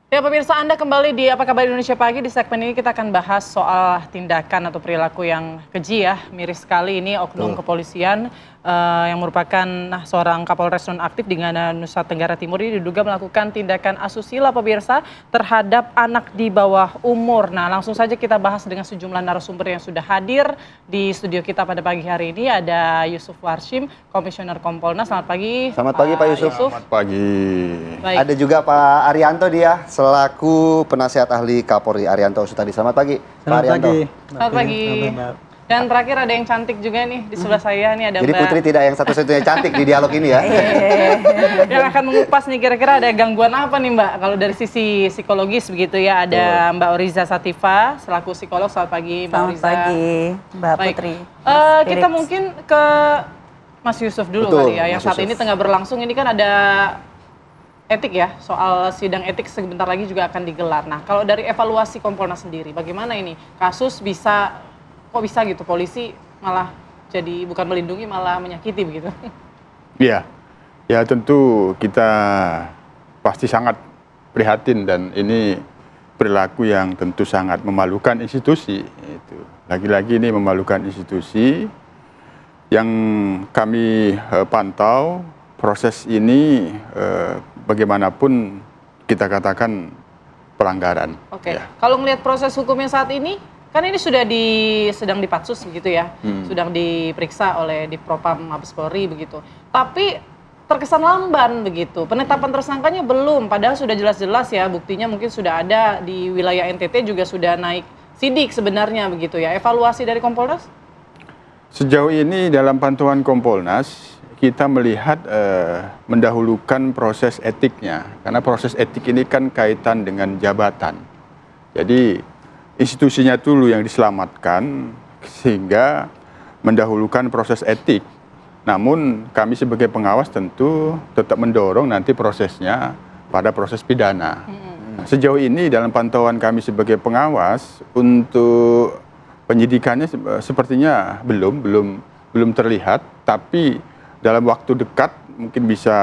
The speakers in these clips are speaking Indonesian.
Ya pemirsa, Anda kembali di Apa Kabar Indonesia Pagi. Di segmen ini kita akan bahas soal tindakan atau perilaku yang keji ya. Miris sekali ini oknum kepolisian yang merupakan seorang Kapolres nonaktif di Ngada, Nusa Tenggara Timur ini diduga melakukan tindakan asusila pemirsa terhadap anak di bawah umur. Nah, langsung saja kita bahas dengan sejumlah narasumber yang sudah hadir di studio kita pada pagi hari ini. Ada Yusuf Warshim, Komisioner Kompolnas. Selamat pagi. Selamat pagi Pak Yusuf. Selamat pagi. Baik. Ada juga Pak Arianto dia selaku penasihat ahli Kapolri Arianto Sutadi. Selamat pagi Pak Arianto. Selamat pagi. Dan terakhir ada yang cantik juga nih di sebelah saya nih ada Jadi Mbak. Putri tidak yang satu-satunya cantik di dialog ini ya. Yang akan mengupas nih kira-kira ada gangguan apa nih Mbak kalau dari sisi psikologis begitu ya. Ada Mbak Oriza Sativa selaku psikolog. Selamat pagi Mbak Oriza. Selamat pagi Mbak Baik. Putri. Kita mungkin ke Mas Yusuf dulu kali ya. Yang saat ini tengah berlangsung ini kan ada etik ya, soal sidang etik sebentar lagi juga akan digelar. Nah, kalau dari evaluasi Kompolnas sendiri, bagaimana ini kasus kok bisa gitu polisi malah jadi bukan melindungi malah menyakiti begitu? Iya, ya tentu kita pasti sangat prihatin dan ini perilaku yang tentu sangat memalukan institusi. Lagi-lagi ini memalukan institusi yang kami pantau proses ini bagaimanapun kita katakan pelanggaran. Oke. Ya. Kalau melihat proses hukumnya saat ini, kan ini sedang dipatsus begitu ya, sedang diperiksa oleh Divpropam Mabes Polri begitu. Tapi terkesan lamban begitu. Penetapan tersangkanya belum, padahal sudah jelas-jelas ya buktinya mungkin sudah ada di wilayah NTT juga sudah naik sidik sebenarnya begitu ya. Evaluasi dari Kompolnas? Sejauh ini dalam pantauan Kompolnas kita melihat mendahulukan proses etiknya, karena proses etik ini kan kaitan dengan jabatan. Jadi institusinya dulu yang diselamatkan sehingga mendahulukan proses etik. Namun kami sebagai pengawas tentu tetap mendorong nanti prosesnya pada proses pidana. Sejauh ini dalam pantauan kami sebagai pengawas untuk penyidikannya sepertinya belum terlihat, tapi dalam waktu dekat mungkin bisa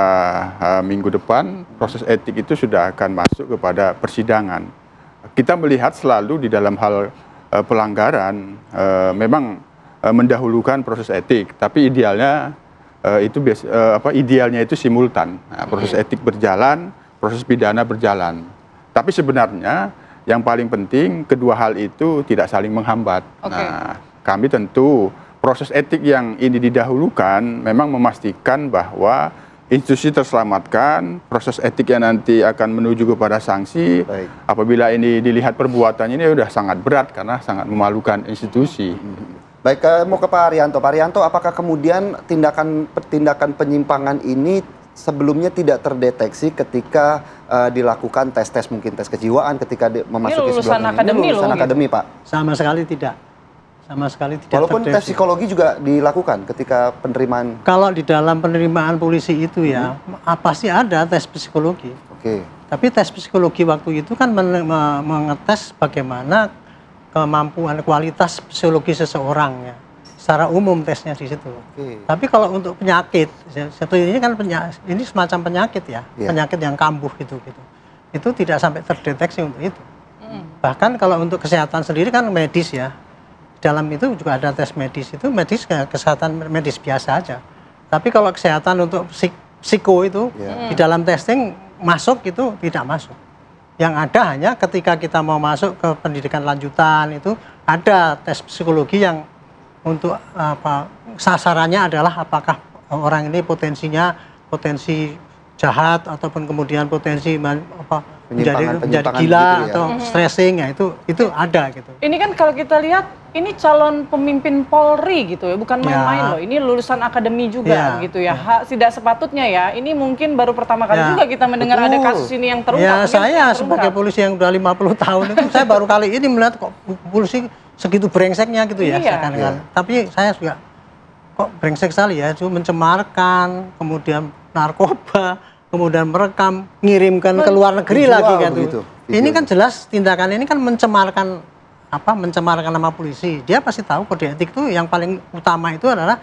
minggu depan proses etik itu sudah akan masuk kepada persidangan. Kita melihat selalu di dalam hal pelanggaran memang mendahulukan proses etik, tapi idealnya idealnya itu simultan. Nah, proses etik berjalan, proses pidana berjalan. Tapi sebenarnya yang paling penting kedua hal itu tidak saling menghambat. Nah, kami tentu proses etik yang ini didahulukan memang memastikan bahwa institusi terselamatkan, proses etik yang nanti akan menuju kepada sanksi. Baik. Apabila ini dilihat perbuatannya ini sudah sangat berat karena sangat memalukan institusi. Baik, mau ke Pak Arianto. Pak Arianto, apakah kemudian tindakan penyimpangan ini sebelumnya tidak terdeteksi ketika dilakukan tes mungkin tes kejiwaan ketika memasuki lulusan akademi, Pak? Sama sekali tidak. Sama sekali tidak. Walaupun tes psikologi juga dilakukan ketika penerimaan. Kalau di dalam penerimaan polisi itu ya pasti ada tes psikologi. Oke. Tapi tes psikologi waktu itu kan mengetes bagaimana kemampuan kualitas psikologi seseorang ya. Secara umum tesnya di situ. Tapi kalau untuk penyakit, ini kan ini semacam penyakit ya, penyakit yang kambuh gitu. Itu tidak sampai terdeteksi untuk itu. Bahkan kalau untuk kesehatan sendiri kan medis ya. Dalam itu juga ada tes medis, itu kesehatan medis biasa aja. Tapi kalau kesehatan untuk psiko itu di dalam testing masuk itu tidak masuk. Yang ada hanya ketika kita mau masuk ke pendidikan lanjutan itu ada tes psikologi yang untuk sasarannya adalah apakah orang ini potensi jahat ataupun kemudian potensi menjadi gila gitu ya, atau stressing ya itu ada gitu. Ini kan kalau kita lihat ini calon pemimpin Polri gitu ya, bukan main-main loh. Ini lulusan akademi juga gitu ya. Tidak sepatutnya ya. Ini mungkin baru pertama kali juga kita mendengar ada kasus ini yang terungkap. Ya, saya sebagai polisi yang udah 50 tahun itu saya baru kali ini melihat kok polisi segitu brengseknya gitu ya. Tapi saya juga kok brengsek sekali ya, cuma mencemarkan, kemudian narkoba, kemudian merekam, ngirimkan ke luar negeri lagi kan itu. Ini kan jelas tindakan ini kan mencemarkan nama polisi. Dia pasti tahu kode etik itu yang paling utama itu adalah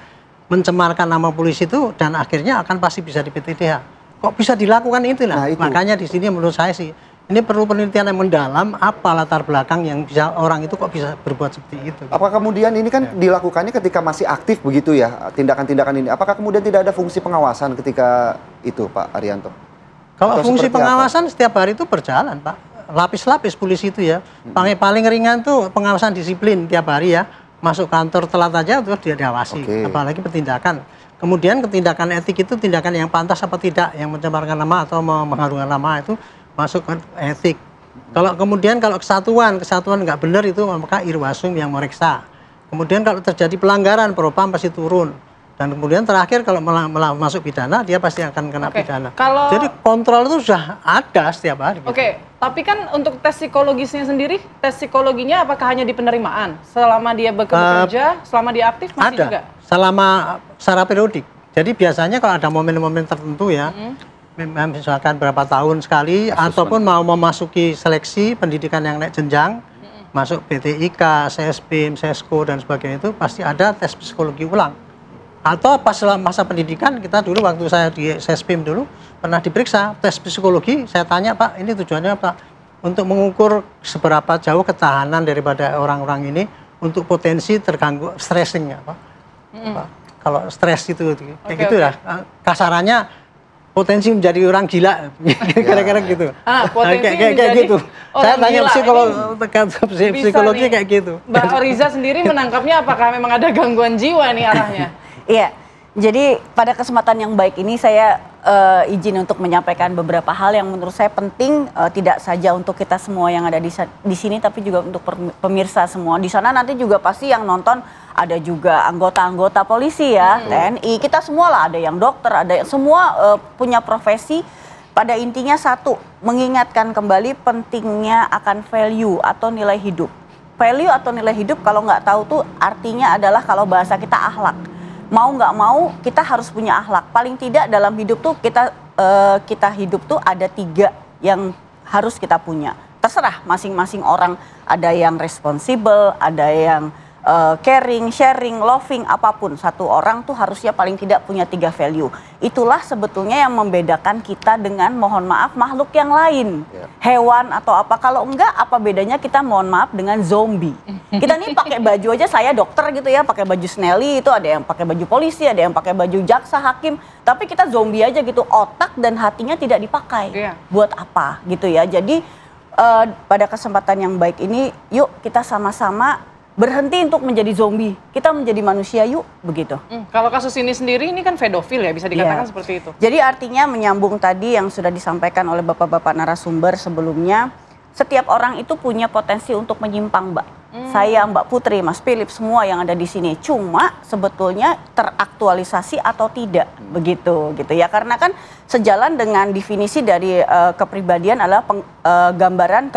mencemarkan nama polisi itu dan akhirnya akan pasti bisa di PTDH. Kok bisa dilakukan itu lah. Makanya di sini menurut saya sih Ini perlu penelitian yang mendalam, apa latar belakang yang bisa orang itu kok bisa berbuat seperti itu. Apakah kemudian ini kan dilakukannya ketika masih aktif begitu ya, tindakan-tindakan ini? Apakah kemudian tidak ada fungsi pengawasan ketika itu, Pak Arianto? Kalau Atau fungsi seperti pengawasan setiap hari itu berjalan, Pak. Lapis-lapis polisi itu ya. Paling ringan tuh pengawasan disiplin tiap hari ya. Masuk kantor telat aja terus dia diawasi. Apalagi penindakan. Kemudian tindakan etik itu tindakan yang pantas apa tidak, yang mencemarkan nama atau mengharumkan nama itu masuk ke etik. Kalau kesatuan nggak benar itu maka Irwasum yang meriksa. Kemudian kalau terjadi pelanggaran Propam pasti turun. Dan kemudian terakhir kalau masuk pidana dia pasti akan kena pidana. Jadi kontrol itu sudah ada setiap hari. Oke, tapi kan untuk tes psikologisnya sendiri, tes psikologinya apakah hanya di penerimaan? Selama dia bekerja, selama dia aktif masih ada, juga? Selama secara periodik. Jadi biasanya kalau ada momen-momen tertentu ya, misalkan berapa tahun sekali, ataupun mau memasuki seleksi pendidikan yang naik jenjang, masuk PTIK, CSBIM, CESCO dan sebagainya itu pasti ada tes psikologi ulang. Atau pas masa pendidikan kita dulu waktu saya di CSBIM dulu pernah diperiksa tes psikologi, saya tanya Pak ini tujuannya apa? Untuk mengukur seberapa jauh ketahanan daripada orang-orang ini untuk potensi terganggu stressingnya Pak. Kalau stres itu kayak gitu ya kasarannya potensi menjadi orang gila kira-kira gitu. Potensi kayak gitu. Saya tanya psikologi kayak gitu. Mbak Oriza sendiri menangkapnya apakah memang ada gangguan jiwa nih arahnya? Iya, jadi pada kesempatan yang baik ini saya izin untuk menyampaikan beberapa hal yang menurut saya penting, tidak saja untuk kita semua yang ada di sini, tapi juga untuk pemirsa semua. Di sana nanti juga pasti yang nonton ada juga anggota-anggota polisi ya, TNI, kita semua lah, ada yang dokter, ada yang semua punya profesi. Pada intinya satu, mengingatkan kembali pentingnya akan value atau nilai hidup. Value atau nilai hidup kalau nggak tahu tuh artinya adalah kalau bahasa kita akhlak. Mau nggak mau kita harus punya akhlak. Paling tidak dalam hidup tuh kita hidup tuh ada 3 yang harus kita punya. Terserah masing-masing orang, ada yang responsible, ada yang caring, sharing, loving, apapun. Satu orang tuh harusnya paling tidak punya 3 value. Itulah sebetulnya yang membedakan kita dengan, mohon maaf, makhluk yang lain. Hewan atau apa. Kalau enggak, apa bedanya kita, mohon maaf, dengan zombie. Kita nih pakai baju aja, saya dokter gitu ya, pakai baju Snelly, itu ada yang pakai baju polisi, ada yang pakai baju jaksa, hakim. Tapi kita zombie aja gitu, otak dan hatinya tidak dipakai. Buat apa gitu ya. Jadi pada kesempatan yang baik ini, yuk kita sama-sama berhenti untuk menjadi zombie, kita menjadi manusia yuk, begitu. Kalau kasus ini sendiri, ini kan pedofil ya, bisa dikatakan seperti itu. Jadi artinya menyambung tadi yang sudah disampaikan oleh bapak-bapak narasumber sebelumnya, setiap orang itu punya potensi untuk menyimpang, Mbak. Saya, Mbak Putri, Mas Philip, semua yang ada di sini. Cuma sebetulnya teraktualisasi atau tidak, begitu gitu ya. Karena kan sejalan dengan definisi dari kepribadian adalah gambaran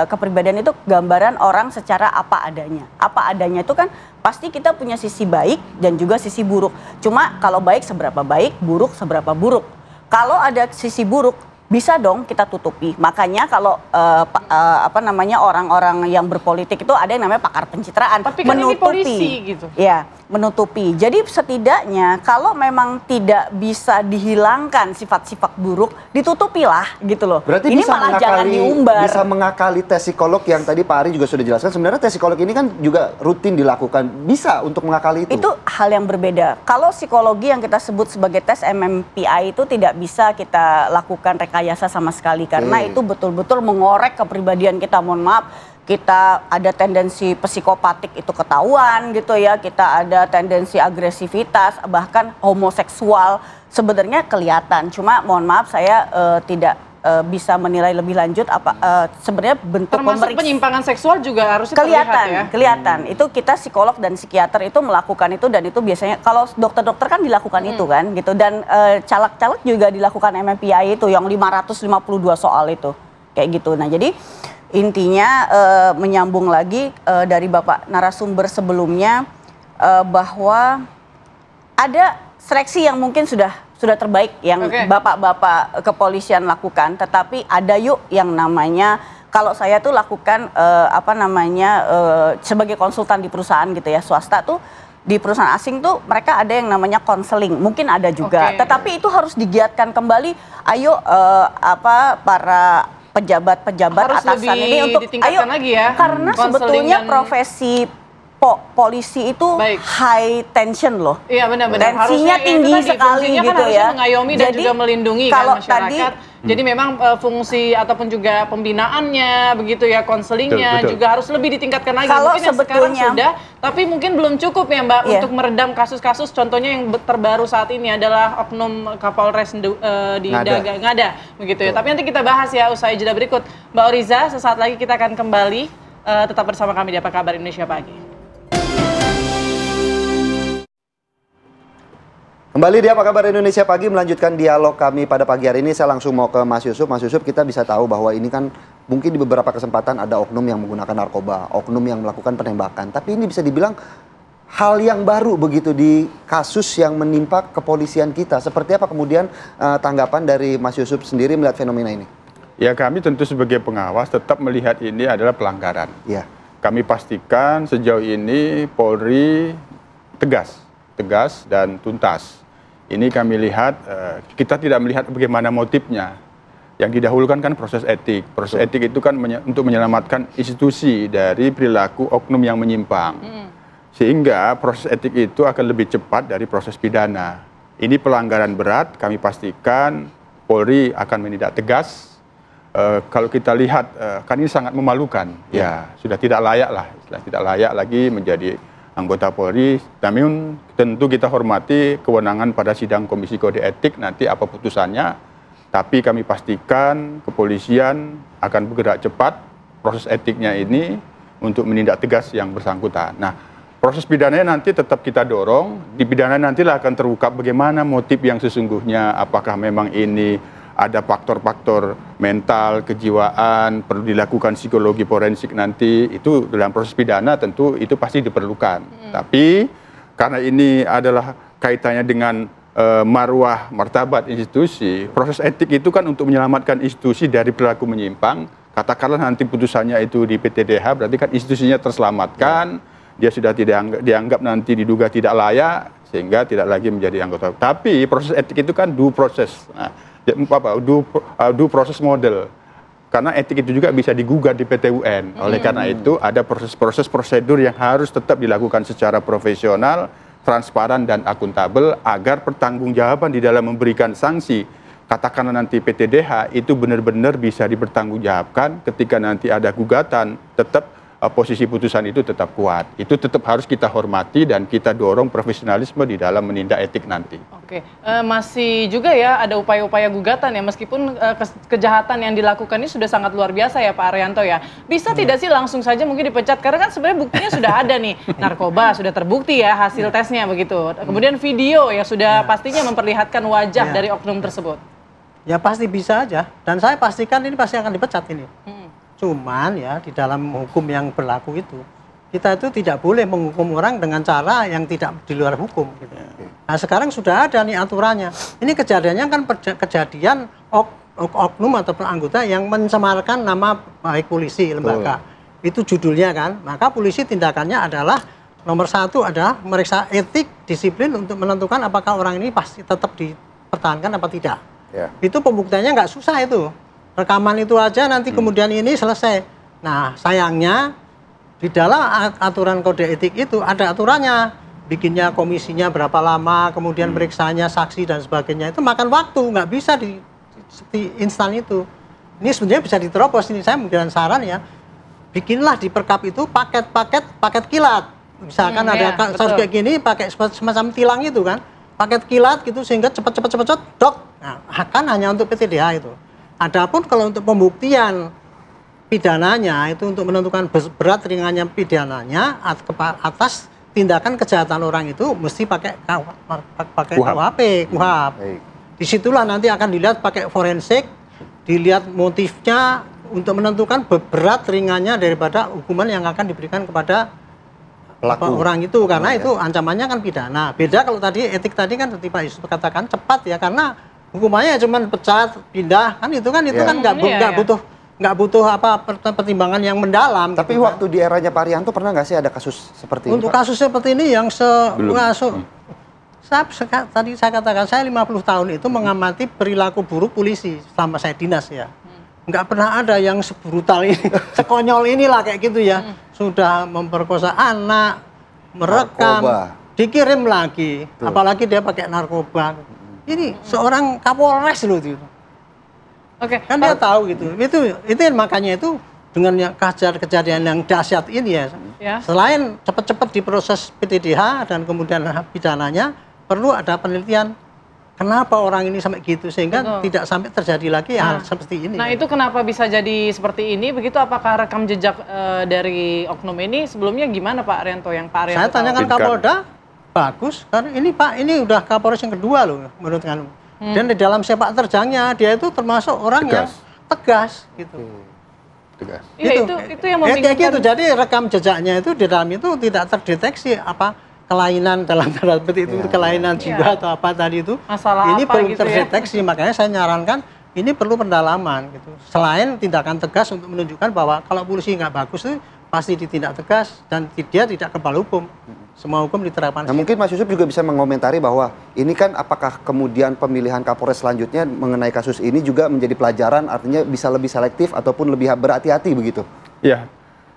kepribadian itu gambaran orang secara apa adanya. Apa adanya itu kan pasti kita punya sisi baik dan juga sisi buruk. Cuma kalau baik seberapa baik, buruk seberapa buruk. Kalau ada sisi buruk, bisa dong kita tutupi. Makanya kalau orang-orang yang berpolitik itu ada yang namanya pakar pencitraan. Tapi kan ini polisi gitu. Ya, menutupi. Jadi setidaknya kalau memang tidak bisa dihilangkan sifat-sifat buruk, ditutupilah gitu loh. Berarti ini malah jangan diumbar. Bisa mengakali tes psikolog yang tadi Pak Ari juga sudah jelaskan. Sebenarnya tes psikolog ini kan juga rutin dilakukan. Bisa untuk mengakali itu. Itu hal yang berbeda. Kalau psikologi yang kita sebut sebagai tes MMPI itu tidak bisa kita lakukan rekayasa sama sekali. Karena itu betul-betul mengorek kepribadian kita. Mohon maaf, kita ada tendensi psikopatik itu ketahuan gitu ya. Kita ada tendensi agresivitas, bahkan homoseksual sebenarnya kelihatan. Cuma mohon maaf saya tidak bisa menilai lebih lanjut apa sebenarnya bentuk termasuk penyimpangan seksual juga harusnya kelihatan terlihat, ya? Kelihatan. Itu kita psikolog dan psikiater itu melakukan itu, dan itu biasanya kalau dokter-dokter kan dilakukan itu kan gitu, dan caleg-caleg juga dilakukan MMPI itu yang 552 soal itu kayak gitu. Nah, jadi intinya menyambung lagi dari Bapak narasumber sebelumnya bahwa ada seleksi yang mungkin sudah terbaik yang bapak-bapak kepolisian lakukan, tetapi ada yuk yang namanya, kalau saya tuh lakukan sebagai konsultan di perusahaan gitu ya, swasta tuh, di perusahaan asing tuh mereka ada yang namanya konseling, mungkin ada juga, tetapi itu harus digiatkan kembali. Ayo para pejabat-pejabat Harus atasan lebih ini untuk ditingkatkan lagi ya, karena konseling sebetulnya dan- profesi polisi itu Baik. high tension loh. Iya benar-benar. Tensinya Harusnya tinggi itu tadi, sekali fungsinya kan gitu harusnya ya. mengayomi dan Jadi, juga melindungi kalau kan masyarakat. Jadi memang fungsi ataupun juga pembinaannya begitu ya, konselingnya Betul. juga harus lebih ditingkatkan lagi. Kalau Mungkin yang sekarang sebetulnya- sudah, tapi mungkin belum cukup ya Mbak Iya. untuk meredam kasus-kasus. Contohnya yang terbaru saat ini adalah oknum Kapolres di Ngada begitu ya. Tapi nanti kita bahas ya usai jeda berikut. Mbak Oriza, sesaat lagi kita akan kembali tetap bersama kami di Apa Kabar Indonesia Pagi. Kembali di Apa Kabar Indonesia Pagi, melanjutkan dialog kami pada pagi hari ini. Saya langsung mau ke Mas Yusuf. Mas Yusuf, kita bisa tahu bahwa ini kan mungkin di beberapa kesempatan ada oknum yang menggunakan narkoba, oknum yang melakukan penembakan. Tapi ini bisa dibilang hal yang baru begitu di kasus yang menimpa kepolisian kita. Seperti apa kemudian tanggapan dari Mas Yusuf sendiri melihat fenomena ini? Ya, kami tentu sebagai pengawas tetap melihat ini adalah pelanggaran. Ya. Kami pastikan sejauh ini Polri tegas dan tuntas. Ini kami lihat, kita tidak melihat bagaimana motifnya. Yang didahulukan kan proses etik. Proses etik itu kan untuk menyelamatkan institusi dari perilaku oknum yang menyimpang. Sehingga proses etik itu akan lebih cepat dari proses pidana. Ini pelanggaran berat, kami pastikan Polri akan menindak tegas. Kalau kita lihat, kan ini sangat memalukan. Ya, sudah tidak layak lah. Tidak layak lagi menjadi anggota Polri. Namun tentu kita hormati kewenangan pada sidang Komisi Kode Etik nanti apa putusannya. Tapi kami pastikan kepolisian akan bergerak cepat proses etiknya ini untuk menindak tegas yang bersangkutan. Nah, proses pidananya nanti tetap kita dorong. Di pidana nantilah akan terungkap bagaimana motif yang sesungguhnya. Apakah memang ini ada faktor-faktor mental, kejiwaan, perlu dilakukan psikologi forensik nanti, itu dalam proses pidana tentu itu pasti diperlukan. Tapi karena ini adalah kaitannya dengan marwah martabat institusi, proses etik itu kan untuk menyelamatkan institusi dari perilaku menyimpang. Katakanlah nanti putusannya itu di PTDH, berarti kan institusinya terselamatkan, dia sudah tidak dianggap nanti diduga tidak layak, sehingga tidak lagi menjadi anggota. Tapi proses etik itu kan due process. Nah, due process model, karena etik itu juga bisa digugat di PT UN. Oleh karena itu ada proses-proses prosedur yang harus tetap dilakukan secara profesional, transparan dan akuntabel agar pertanggungjawaban di dalam memberikan sanksi, katakanlah nanti PTDH itu benar-benar bisa dipertanggungjawabkan ketika nanti ada gugatan, tetap posisi putusan itu tetap kuat. Itu tetap harus kita hormati dan kita dorong profesionalisme di dalam menindak etik nanti. Oke, masih juga ya ada upaya-upaya gugatan ya, meskipun kejahatan yang dilakukan ini sudah sangat luar biasa ya Pak Arianto ya. Bisa tidak sih langsung saja mungkin dipecat, karena kan sebenarnya buktinya sudah ada nih, narkoba sudah terbukti ya hasil tesnya begitu. Kemudian video ya sudah pastinya memperlihatkan wajah dari oknum tersebut. Ya pasti bisa aja, dan saya pastikan ini pasti akan dipecat ini. Cuman ya di dalam hukum yang berlaku itu, kita itu tidak boleh menghukum orang dengan cara yang tidak di luar hukum. Gitu. Nah sekarang sudah ada nih aturannya. Ini kejadiannya kan kejadian oknum ataupun anggota yang mencemarkan nama baik polisi, lembaga. Itu judulnya kan. Maka polisi tindakannya adalah nomor satu adalah meriksa etik, disiplin untuk menentukan apakah orang ini pasti tetap dipertahankan apa tidak. Ya. Itu pembuktiannya nggak susah itu. Rekaman itu aja nanti kemudian ini selesai. Nah sayangnya di dalam aturan kode etik itu ada aturannya. Bikinnya komisinya berapa lama, kemudian periksanya saksi dan sebagainya. Itu makan waktu, nggak bisa di instan itu. Ini sebenarnya bisa diterobos. Ini saya memberikan saran ya. Bikinlah di perkap itu paket kilat. Misalkan ada kasus kayak gini pakai semacam tilang itu kan. Paket kilat gitu sehingga cepat dok. Nah, akan hanya untuk PTDH itu. Adapun kalau untuk pembuktian pidananya itu untuk menentukan berat ringannya pidananya atas tindakan kejahatan orang itu mesti pakai KUHP. Disitulah nanti akan dilihat pakai forensik, dilihat motifnya untuk menentukan berat ringannya daripada hukuman yang akan diberikan kepada orang itu, karena itu ancamannya kan pidana. Beda kalau tadi etik tadi kan seperti Pak Yusuf katakan cepat ya, karena hukumannya cuma pecat, pindah kan itu kan nggak butuh apa pertimbangan yang mendalam. Tapi gitu, waktu di eranya Pak Arianto pernah nggak sih ada kasus seperti ini? Untuk kasus seperti ini yang tadi saya katakan saya 50 tahun itu mengamati perilaku buruk polisi selama saya dinas ya. nggak pernah ada yang sebrutal ini, sekonyol inilah kayak gitu ya. Sudah memperkosa anak, merekam, dikirim lagi, apalagi dia pakai narkoba. Ini seorang Kapolres loh itu. Oke. Kan dia tahu gitu. Itu makanya itu dengan kejadian yang dahsyat ini ya. Selain cepat-cepat diproses PTDH dan kemudian pidananya, perlu ada penelitian. Kenapa orang ini sampai gitu sehingga tidak sampai terjadi lagi hal seperti ini. Nah, itu kenapa bisa jadi seperti ini? Begitu apakah rekam jejak dari oknum ini sebelumnya gimana Pak Arianto yang Pak Arianto? Saya tanyakan Kapolda, bagus. Karena ini Pak, ini udah Kapolres yang kedua loh menurut kami. Dan di dalam sepak terjangnya dia itu termasuk orang yang tegas gitu. Tegas. Iya, itu yang membingungkan. Kayak gitu. Jadi rekam jejaknya itu di dalam itu tidak terdeteksi apa kelainan dalam tanda petik itu kelainan jiwa atau apa tadi itu. Masalah ini apa belum gitu terdeteksi, makanya saya nyarankan ini perlu pendalaman gitu. Selain tindakan tegas untuk menunjukkan bahwa kalau polisi nggak bagus itu pasti ditindak tegas dan dia tidak kebal hukum. Semua hukum diterapkan. Nah, mungkin Mas Yusuf juga bisa mengomentari bahwa ini kan apakah kemudian pemilihan Kapolres selanjutnya mengenai kasus ini juga menjadi pelajaran, artinya bisa lebih selektif ataupun lebih berhati-hati begitu? Ya,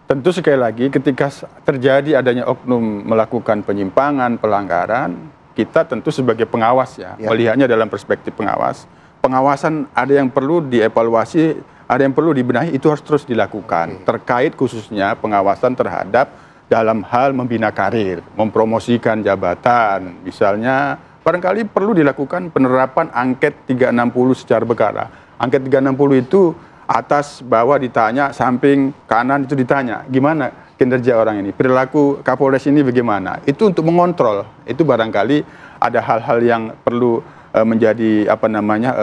tentu sekali lagi ketika terjadi adanya oknum melakukan penyimpangan, pelanggaran, kita tentu sebagai pengawas melihatnya dalam perspektif pengawas. Pengawasan ada yang perlu dievaluasi, ada yang perlu dibenahi, itu harus terus dilakukan. Terkait khususnya pengawasan terhadap dalam hal membina karir, mempromosikan jabatan, misalnya barangkali perlu dilakukan penerapan angket 360 secara berkala. Angket 360 itu atas bawah ditanya, samping kanan itu ditanya, gimana kinerja orang ini, perilaku Kapolres ini bagaimana. Itu untuk mengontrol, itu barangkali ada hal-hal yang perlu menjadi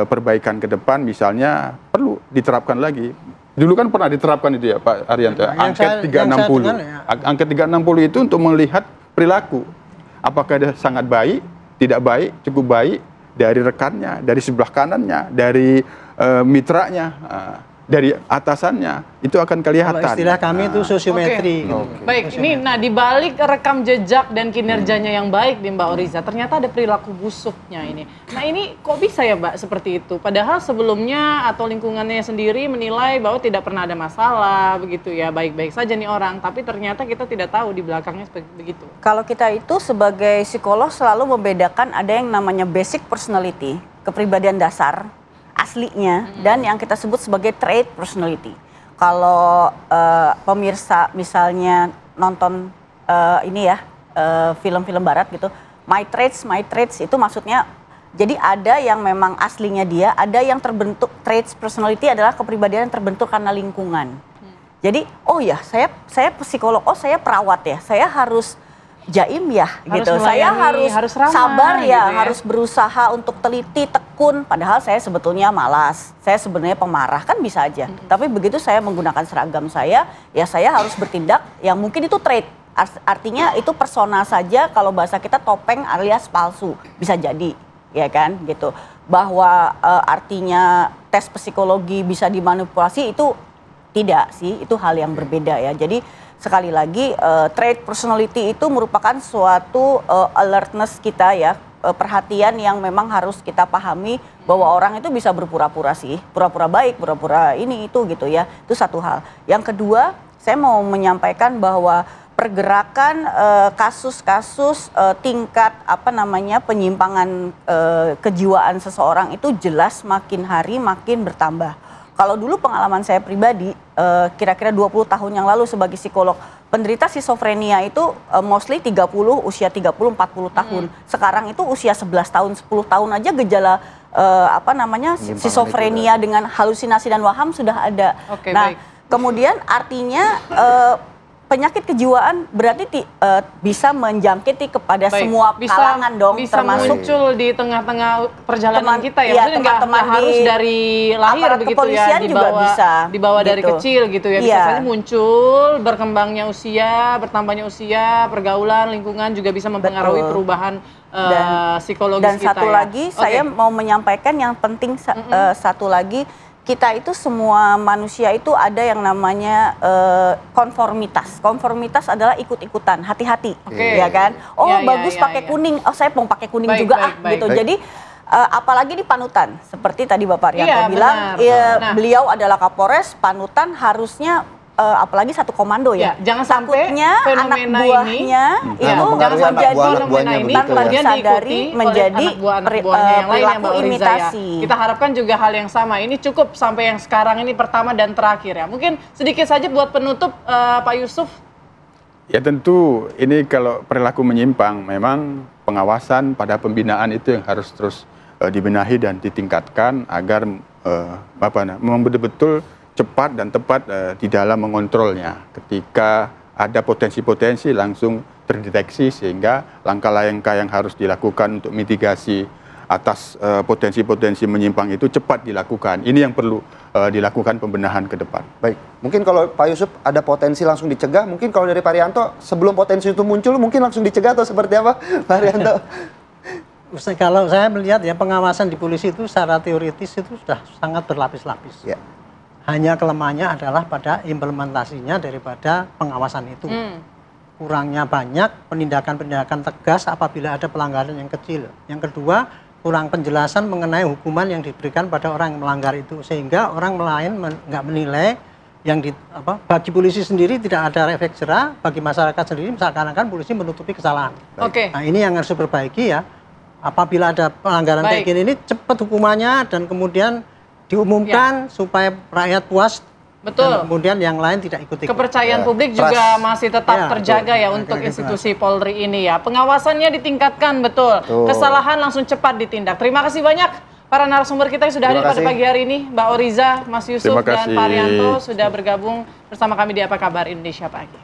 perbaikan ke depan, misalnya perlu diterapkan lagi. Dulu kan pernah diterapkan itu ya Pak Arianto, angket 360. Angket 360 itu untuk melihat perilaku. Apakah dia sangat baik, tidak baik, cukup baik dari rekannya, dari sebelah kanannya, dari mitranya, dari atasannya, itu akan kelihatan. Kalau istilah kami itu sosiometri. Baik, ini di balik rekam jejak dan kinerjanya yang baik di Mbak Oriza, ternyata ada perilaku busuknya ini. Nah, ini kok bisa ya Mbak seperti itu? Padahal sebelumnya atau lingkungannya sendiri menilai bahwa tidak pernah ada masalah begitu ya, baik-baik saja nih orang, tapi ternyata kita tidak tahu di belakangnya begitu. Kalau kita itu sebagai psikolog selalu membedakan ada yang namanya basic personality, kepribadian dasar aslinya, dan yang kita sebut sebagai trait personality. Kalau pemirsa misalnya nonton film-film barat gitu, my traits itu maksudnya, jadi ada yang memang aslinya dia, ada yang terbentuk, traits personality adalah kepribadian yang terbentuk karena lingkungan. Jadi, oh ya, saya psikolog, oh saya perawat ya, saya harus jaim ya, gitu. Saya harus ramah, sabar ya, gitu ya, harus berusaha untuk teliti, tekun. Padahal saya sebetulnya malas, saya sebenarnya pemarah, kan bisa aja. Tapi begitu saya menggunakan seragam saya, ya saya harus bertindak yang mungkin itu trait. Artinya itu persona saja, kalau bahasa kita topeng alias palsu, bisa jadi, ya kan, gitu. Bahwa artinya tes psikologi bisa dimanipulasi itu tidak sih, itu hal yang berbeda ya. Jadi sekali lagi, trait personality itu merupakan suatu alertness kita ya, perhatian yang memang harus kita pahami bahwa orang itu bisa berpura-pura sih, pura-pura baik, pura-pura ini itu gitu ya. Itu satu hal. Yang kedua, saya mau menyampaikan bahwa pergerakan kasus-kasus tingkat penyimpangan kejiwaan seseorang itu jelas makin hari makin bertambah. Kalau dulu pengalaman saya pribadi, kira-kira 20 tahun yang lalu sebagai psikolog, penderita skizofrenia itu mostly usia 30-40 tahun. Sekarang itu usia 11 tahun, 10 tahun aja gejala skizofrenia dengan halusinasi dan waham sudah ada. Baik. Kemudian artinya penyakit kejiwaan berarti bisa menjangkiti kepada semua kalangan dong, bisa termasuk muncul di tengah-tengah perjalanan kita ya, maksudnya nggak harus dari lahir begitu ya, dibawa dari kecil gitu ya, bisa saja muncul, berkembangnya usia, bertambahnya usia, pergaulan, lingkungan juga bisa mempengaruhi perubahan psikologis kita. Dan satu lagi saya mau menyampaikan yang penting, satu lagi, kita itu semua manusia itu ada yang namanya konformitas. Konformitas adalah ikut-ikutan, hati-hati, ya kan? Oh bagus pakai kuning, oh saya mau pakai kuning juga gitu. Jadi apalagi di panutan, seperti tadi Bapak Rianto Iya, bilang, benar. Nah. beliau adalah Kapolres, panutan harusnya apalagi satu komando ya. Jangan sampai takutnya anak fenomena buahnya ini, itu mempengaruhi anak menjadi buah- anak buahnya ini begitu ya. kemudian sadari diikuti menjadi oleh anak buahnya yang lain ya perilaku Mbak Oriza ya. imitasi. Kita harapkan juga hal yang sama. Ini cukup sampai yang sekarang ini pertama dan terakhir ya. Mungkin sedikit saja buat penutup Pak Yusuf. Ya tentu ini kalau perilaku menyimpang memang pengawasan pada pembinaan itu yang harus terus dibenahi dan ditingkatkan agar memang betul-betul cepat dan tepat di dalam mengontrolnya. Ketika ada potensi-potensi langsung terdeteksi sehingga langkah-langkah yang harus dilakukan untuk mitigasi atas potensi-potensi menyimpang itu cepat dilakukan. Ini yang perlu dilakukan pembenahan ke depan. Baik, mungkin kalau Pak Yusuf ada potensi langsung dicegah, mungkin kalau dari Pak Rianto sebelum potensi itu muncul mungkin langsung dicegah atau seperti apa Pak Rianto? Kalau saya melihat ya pengawasan di polisi itu secara teoritis itu sudah sangat berlapis-lapis. Ya. Hanya kelemahannya adalah pada implementasinya daripada pengawasan itu. Kurangnya banyak penindakan-penindakan tegas apabila ada pelanggaran yang kecil. Yang kedua, kurang penjelasan mengenai hukuman yang diberikan pada orang yang melanggar itu, sehingga orang lain nggak menilai yang bagi polisi sendiri tidak ada efek jerah, bagi masyarakat sendiri seakan-akan polisi menutupi kesalahan. Oke. Nah ini yang harus diperbaiki ya. Apabila ada pelanggaran kayak gini, ini cepat hukumannya dan kemudian diumumkan supaya rakyat puas. Betul. Dan kemudian yang lain tidak ikut-ikut. Kepercayaan Ya, publik trust. juga masih tetap Ya, terjaga betul. ya untuk institusi Polri ini ya. Pengawasannya ditingkatkan betul. Kesalahan langsung cepat ditindak. Terima kasih banyak para narasumber kita yang sudah hadir Terima pada kasih. pagi hari ini. Mbak Oriza, Mas Yusuf, Terima dan kasih. Pak Rianto sudah bergabung bersama kami di Apa Kabar Indonesia Pagi.